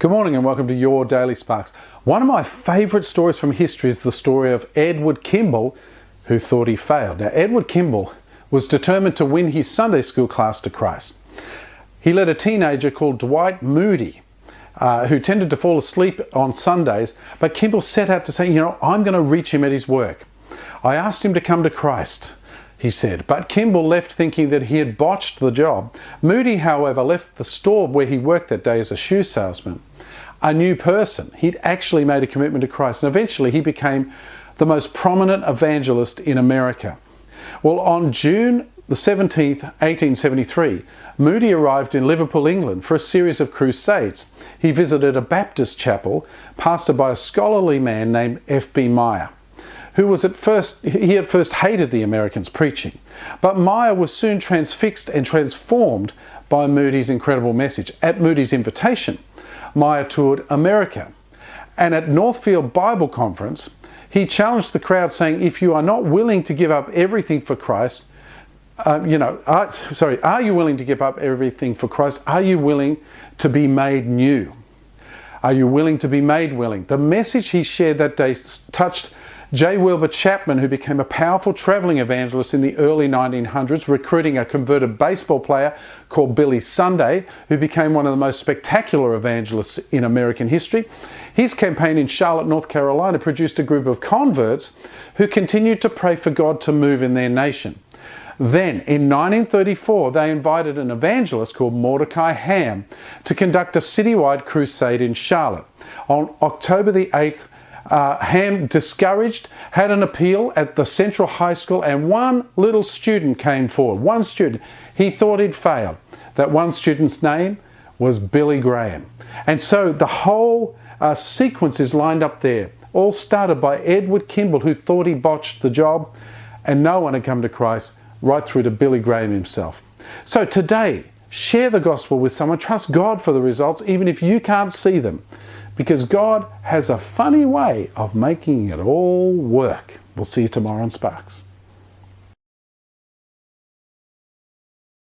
Good morning and welcome to Your Daily Sparks. One of my favourite stories from history is the story of Edward Kimball, who thought he failed. Now, Edward Kimball was determined to win his Sunday school class to Christ. He led a teenager called Dwight Moody, who tended to fall asleep on Sundays, but Kimball set out to say, I'm going to reach him at his work. I asked him to come to Christ, he said, but Kimball left thinking that he had botched the job. Moody, however, left the store where he worked that day as a shoe salesman a new person. He'd actually made a commitment to Christ, and eventually he became the most prominent evangelist in America. Well, on June the 17th, 1873, Moody arrived in Liverpool, England for a series of crusades. He visited a Baptist chapel pastored by a scholarly man named F.B. Meyer, who at first hated the Americans preaching. But Meyer was soon transfixed and transformed by Moody's incredible message. At Moody's invitation, Meyer toured America, and at Northfield Bible Conference, he challenged the crowd saying, if you are not willing to give up everything for Christ, are you willing to give up everything for Christ? Are you willing to be made new? Are you willing to be made willing? The message he shared that day touched J. Wilbur Chapman, who became a powerful traveling evangelist in the early 1900s, recruiting a converted baseball player called Billy Sunday, who became one of the most spectacular evangelists in American history. His campaign in Charlotte, North Carolina, produced a group of converts who continued to pray for God to move in their nation. Then, in 1934, they invited an evangelist called Mordecai Ham to conduct a citywide crusade in Charlotte. On October the 8th, Ham, discouraged, had an appeal at the Central High School, and one little student came forward. One student. He thought he'd failed. That one student's name was Billy Graham. And so the whole sequence is lined up there. All started by Edward Kimball, who thought he botched the job, and no one had come to Christ, right through to Billy Graham himself. So today, share the gospel with someone. Trust God for the results, even if you can't see them, because God has a funny way of making it all work. We'll see you tomorrow on Sparks.